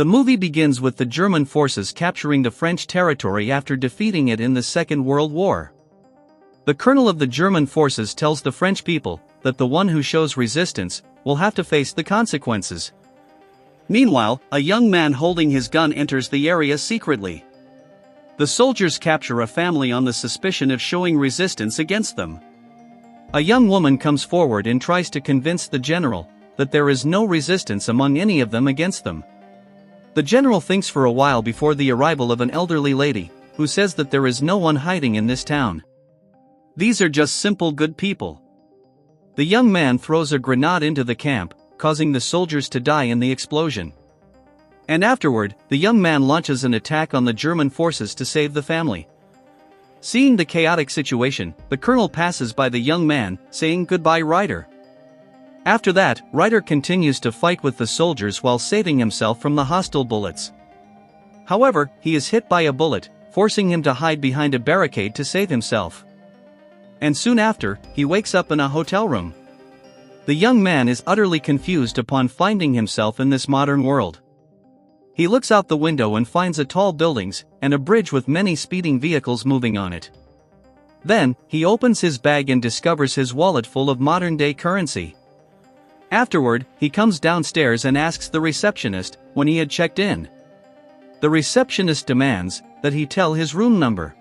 The movie begins with the German forces capturing the French territory after defeating it in the Second World War. The colonel of the German forces tells the French people that the one who shows resistance will have to face the consequences. Meanwhile, a young man holding his gun enters the area secretly. The soldiers capture a family on the suspicion of showing resistance against them. A young woman comes forward and tries to convince the general that there is no resistance among any of them against them. The general thinks for a while before the arrival of an elderly lady, who says that there is no one hiding in this town. These are just simple good people. The young man throws a grenade into the camp, causing the soldiers to die in the explosion. And afterward, the young man launches an attack on the German forces to save the family. Seeing the chaotic situation, the colonel passes by the young man, saying goodbye, Ryder. After that, Ryder continues to fight with the soldiers while saving himself from the hostile bullets. However, he is hit by a bullet, forcing him to hide behind a barricade to save himself. And soon after, he wakes up in a hotel room. The young man is utterly confused upon finding himself in this modern world. He looks out the window and finds tall buildings and a bridge with many speeding vehicles moving on it. Then, he opens his bag and discovers his wallet full of modern-day currency. Afterward, he comes downstairs and asks the receptionist when he had checked in. The receptionist demands that he tell his room number.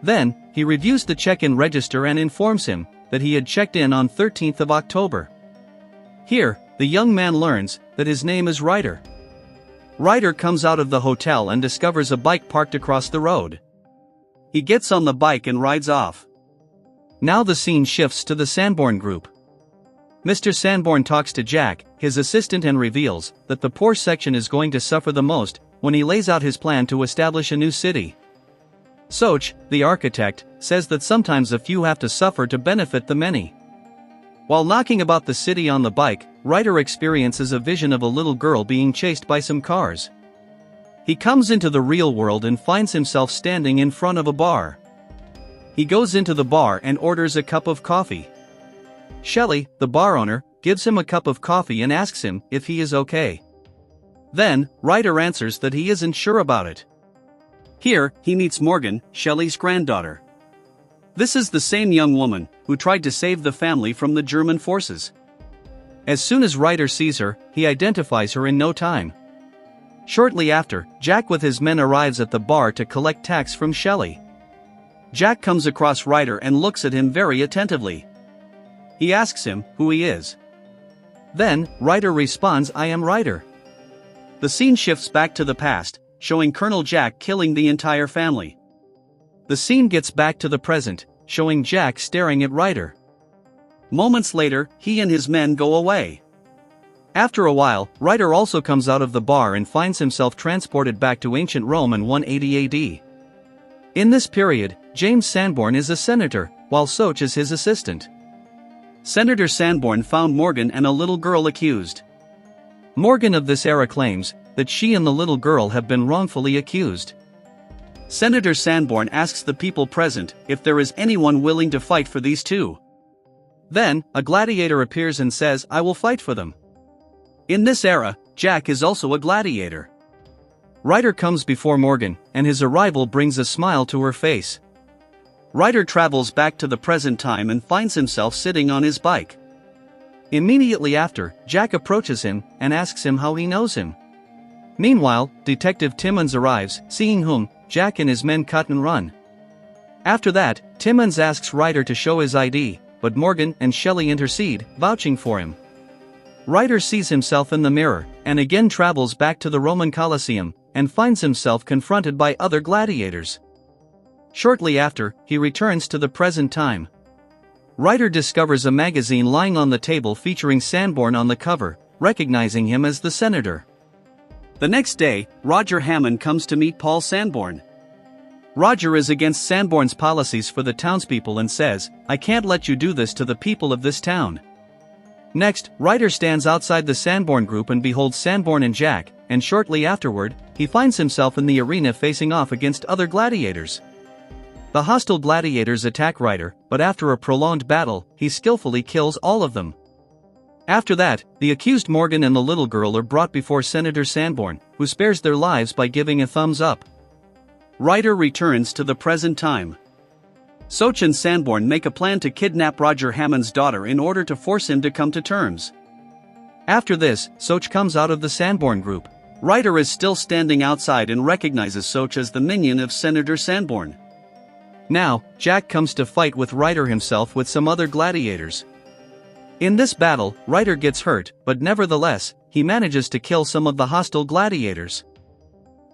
Then, he reviews the check-in register and informs him that he had checked in on 13th of October. Here, the young man learns that his name is Ryder. Ryder comes out of the hotel and discovers a bike parked across the road. He gets on the bike and rides off. Now the scene shifts to the Sanborn group. Mr. Sanborn talks to Jack, his assistant, and reveals that the poor section is going to suffer the most when he lays out his plan to establish a new city. Soch, the architect, says that sometimes a few have to suffer to benefit the many. While knocking about the city on the bike, Ryder experiences a vision of a little girl being chased by some cars. He comes into the real world and finds himself standing in front of a bar. He goes into the bar and orders a cup of coffee. Shelley, the bar owner, gives him a cup of coffee and asks him if he is okay. Then, Ryder answers that he isn't sure about it. Here, he meets Morgan, Shelley's granddaughter. This is the same young woman who tried to save the family from the German forces. As soon as Ryder sees her, he identifies her in no time. Shortly after, Jack with his men arrives at the bar to collect tax from Shelley. Jack comes across Ryder and looks at him very attentively. He asks him who he is. Then, Ryder responds, "I am Ryder." The scene shifts back to the past, showing Colonel Jack killing the entire family. The scene gets back to the present, showing Jack staring at Ryder. Moments later, he and his men go away. After a while, Ryder also comes out of the bar and finds himself transported back to ancient Rome in 180 AD. In this period, James Sanborn is a senator, while Soch is his assistant. Senator Sanborn found Morgan and a little girl accused. Morgan of this era claims that she and the little girl have been wrongfully accused. Senator Sanborn asks the people present if there is anyone willing to fight for these two. Then, a gladiator appears and says, "I will fight for them." In this era, Jack is also a gladiator. Ryder comes before Morgan, and his arrival brings a smile to her face. Ryder travels back to the present time and finds himself sitting on his bike. Immediately after, Jack approaches him and asks him how he knows him. Meanwhile, Detective Timmons arrives, seeing whom, Jack and his men cut and run. After that, Timmons asks Ryder to show his ID, but Morgan and Shelley intercede, vouching for him. Ryder sees himself in the mirror, and again travels back to the Roman Colosseum, and finds himself confronted by other gladiators. Shortly after, he returns to the present time. Ryder discovers a magazine lying on the table featuring Sanborn on the cover, recognizing him as the senator. The next day, Roger Hammond comes to meet Paul Sanborn. Roger is against Sanborn's policies for the townspeople and says, "I can't let you do this to the people of this town." Next, Ryder stands outside the Sanborn group and beholds Sanborn and Jack, and shortly afterward, he finds himself in the arena facing off against other gladiators. The hostile gladiators attack Ryder, but after a prolonged battle, he skillfully kills all of them. After that, the accused Morgan and the little girl are brought before Senator Sanborn, who spares their lives by giving a thumbs up. Ryder returns to the present time. Soch and Sanborn make a plan to kidnap Roger Hammond's daughter in order to force him to come to terms. After this, Soch comes out of the Sanborn group. Ryder is still standing outside and recognizes Soch as the minion of Senator Sanborn. Now, Jack comes to fight with Ryder himself with some other gladiators. In this battle, Ryder gets hurt, but nevertheless, he manages to kill some of the hostile gladiators.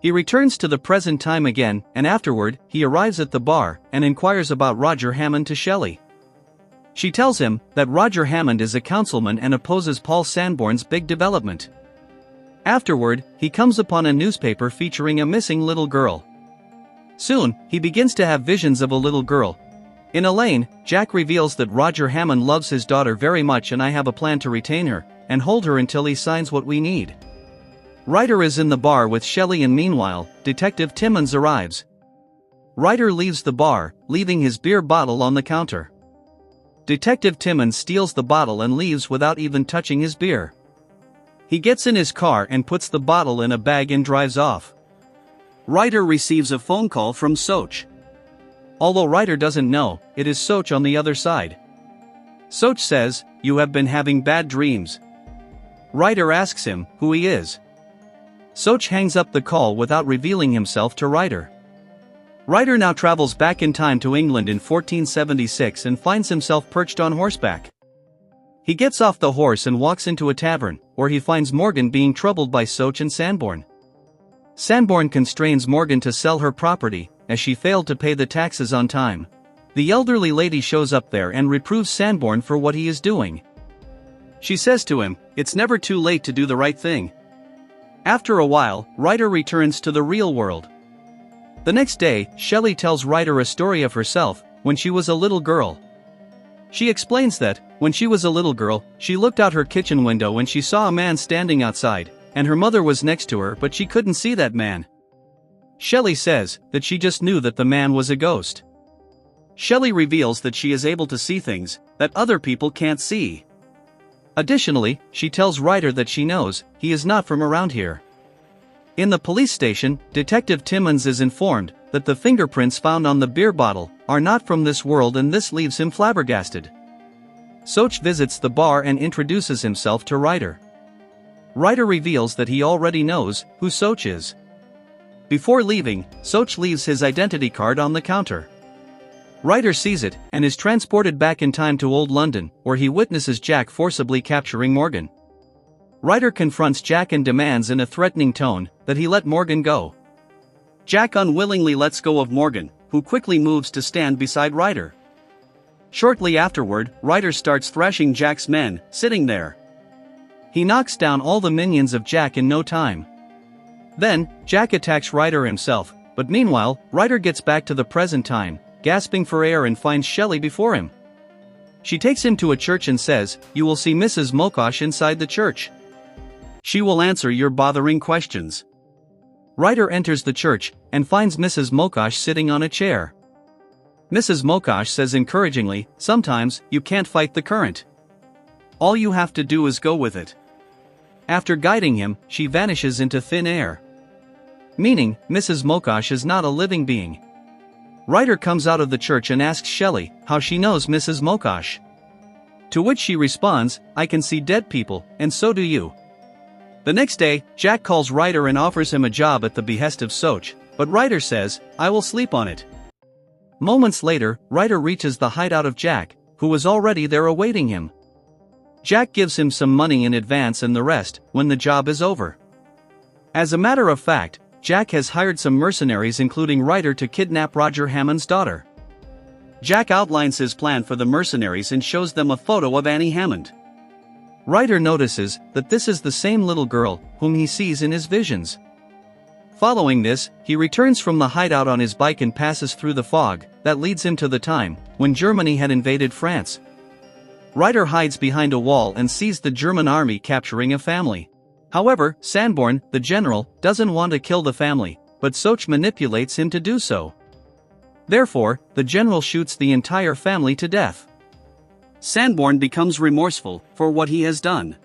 He returns to the present time again, and afterward, he arrives at the bar and inquires about Roger Hammond to Shelley. She tells him that Roger Hammond is a councilman and opposes Paul Sanborn's big development. Afterward, he comes upon a newspaper featuring a missing little girl. Soon, he begins to have visions of a little girl. In a lane, Jack reveals that Roger Hammond loves his daughter very much and I have a plan to retain her and hold her until he signs what we need. Ryder is in the bar with Shelley and meanwhile, Detective Timmons arrives. Ryder leaves the bar, leaving his beer bottle on the counter. Detective Timmons steals the bottle and leaves without even touching his beer. He gets in his car and puts the bottle in a bag and drives off. Ryder receives a phone call from Soch. Although Ryder doesn't know, it is Soch on the other side. Soch says, "You have been having bad dreams." Ryder asks him who he is. Soch hangs up the call without revealing himself to Ryder. Ryder now travels back in time to England in 1476 and finds himself perched on horseback. He gets off the horse and walks into a tavern, where he finds Morgan being troubled by Soch and Sanborn. Sanborn constrains Morgan to sell her property, as she failed to pay the taxes on time. The elderly lady shows up there and reproves Sanborn for what he is doing. She says to him, "It's never too late to do the right thing." After a while, Ryder returns to the real world. The next day, Shelley tells Ryder a story of herself, when she was a little girl. She explains that, when she was a little girl, she looked out her kitchen window when she saw a man standing outside, and her mother was next to her but she couldn't see that man. Shelley says that she just knew that the man was a ghost. Shelley reveals that she is able to see things that other people can't see. Additionally, she tells Ryder that she knows he is not from around here. In the police station, Detective Timmons is informed that the fingerprints found on the beer bottle are not from this world and this leaves him flabbergasted. Soch visits the bar and introduces himself to Ryder. Ryder reveals that he already knows who Soch is. Before leaving, Soch leaves his identity card on the counter. Ryder sees it and is transported back in time to Old London, where he witnesses Jack forcibly capturing Morgan. Ryder confronts Jack and demands in a threatening tone that he let Morgan go. Jack unwillingly lets go of Morgan, who quickly moves to stand beside Ryder. Shortly afterward, Ryder starts thrashing Jack's men, sitting there. He knocks down all the minions of Jack in no time. Then, Jack attacks Ryder himself, but meanwhile, Ryder gets back to the present time, gasping for air and finds Shelley before him. She takes him to a church and says, "You will see Mrs. Mokosh inside the church. She will answer your bothering questions." Ryder enters the church and finds Mrs. Mokosh sitting on a chair. Mrs. Mokosh says encouragingly, "Sometimes, you can't fight the current. All you have to do is go with it." After guiding him, she vanishes into thin air. Meaning, Mrs. Mokosh is not a living being. Ryder comes out of the church and asks Shelley how she knows Mrs. Mokosh. To which she responds, "I can see dead people, and so do you." The next day, Jack calls Ryder and offers him a job at the behest of Soch, but Ryder says, "I will sleep on it." Moments later, Ryder reaches the hideout of Jack, who was already there awaiting him. Jack gives him some money in advance and the rest when the job is over. As a matter of fact, Jack has hired some mercenaries including Ryder to kidnap Roger Hammond's daughter. Jack outlines his plan for the mercenaries and shows them a photo of Annie Hammond. Ryder notices that this is the same little girl whom he sees in his visions. Following this, he returns from the hideout on his bike and passes through the fog that leads him to the time when Germany had invaded France. Ryder hides behind a wall and sees the German army capturing a family. However, Sanborn, the general, doesn't want to kill the family, but Soch manipulates him to do so. Therefore, the general shoots the entire family to death. Sanborn becomes remorseful for what he has done.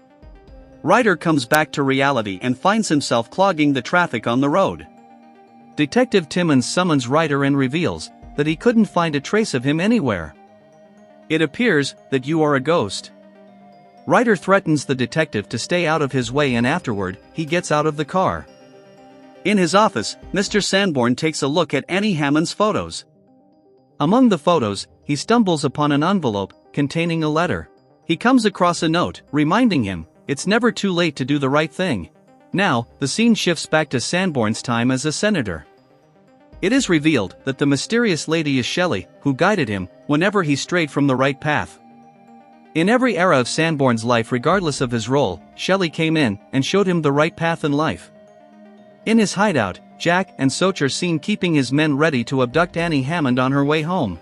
Ryder comes back to reality and finds himself clogging the traffic on the road. Detective Timmons summons Ryder and reveals that he couldn't find a trace of him anywhere. It appears that you are a ghost. Ryder threatens the detective to stay out of his way, and afterward, he gets out of the car. In his office, Mr. Sanborn takes a look at Annie Hammond's photos. Among the photos, he stumbles upon an envelope containing a letter. He comes across a note reminding him it's never too late to do the right thing. Now, the scene shifts back to Sanborn's time as a senator. It is revealed that the mysterious lady is Shelley, who guided him whenever he strayed from the right path. In every era of Sanborn's life, regardless of his role, Shelley came in and showed him the right path in life. In his hideout, Jack and Soch are seen keeping his men ready to abduct Annie Hammond on her way home.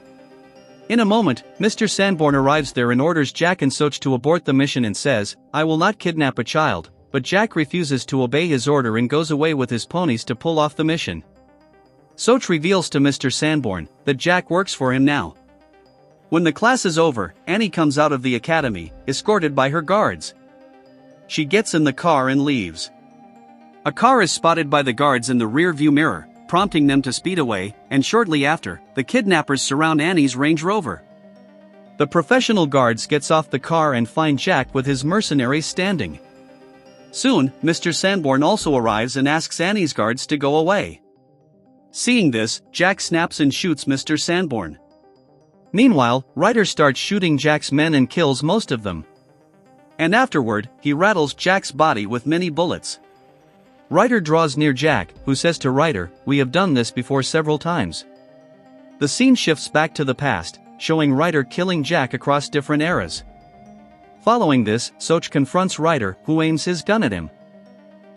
In a moment, Mr. Sanborn arrives there and orders Jack and Soch to abort the mission and says, "I will not kidnap a child," but Jack refuses to obey his order and goes away with his ponies to pull off the mission. Soch reveals to Mr. Sanborn that Jack works for him now. When the class is over, Annie comes out of the academy, escorted by her guards. She gets in the car and leaves. A car is spotted by the guards in the rear-view mirror, prompting them to speed away, and shortly after, the kidnappers surround Annie's Range Rover. The professional guards gets off the car and find Jack with his mercenaries standing. Soon, Mr. Sanborn also arrives and asks Annie's guards to go away. Seeing this, Jack snaps and shoots Mr. Sanborn. Meanwhile, Ryder starts shooting Jack's men and kills most of them. And afterward, he rattles Jack's body with many bullets. Ryder draws near Jack, who says to Ryder, "We have done this before several times." The scene shifts back to the past, showing Ryder killing Jack across different eras. Following this, Soch confronts Ryder, who aims his gun at him.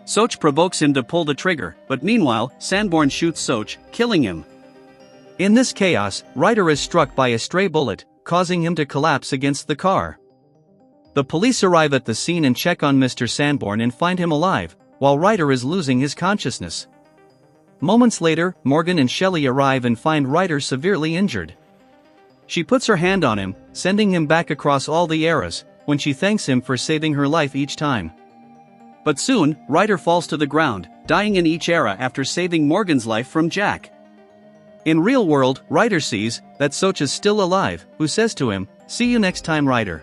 Soch provokes him to pull the trigger, but meanwhile, Sanborn shoots Soch, killing him. In this chaos, Ryder is struck by a stray bullet, causing him to collapse against the car. The police arrive at the scene and check on Mr. Sanborn and find him alive, while Ryder is losing his consciousness. Moments later, Morgan and Shelley arrive and find Ryder severely injured. She puts her hand on him, sending him back across all the eras, when she thanks him for saving her life each time. But soon, Ryder falls to the ground, dying in each era after saving Morgan's life from Jack. In real world, Ryder sees that Soch is still alive, who says to him, "See you next time, Ryder."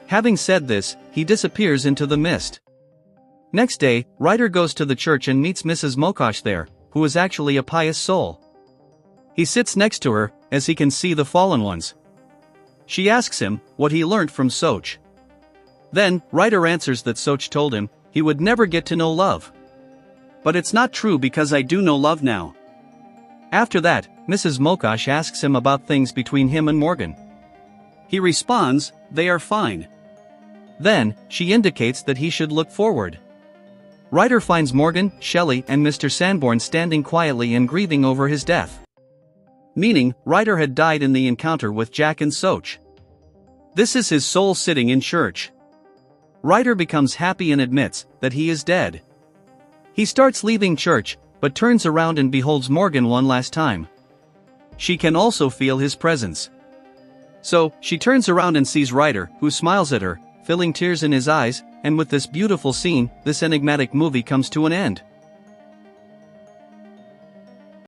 Having said this, he disappears into the mist. Next day, Ryder goes to the church and meets Mrs. Mokosh there, who is actually a pious soul. He sits next to her, as he can see the fallen ones. She asks him what he learned from Soch. Then, Ryder answers that Soch told him he would never get to know love. "But it's not true, because I do know love now." After that, Mrs. Mokosh asks him about things between him and Morgan. He responds, "They are fine." Then, she indicates that he should look forward. Ryder finds Morgan, Shelley, and Mr. Sanborn standing quietly and grieving over his death. Meaning, Ryder had died in the encounter with Jack and Soch. This is his soul sitting in church. Ryder becomes happy and admits that he is dead. He starts leaving church, but turns around and beholds Morgan one last time. She can also feel his presence. So, she turns around and sees Ryder, who smiles at her, filling tears in his eyes, and with this beautiful scene, this enigmatic movie comes to an end.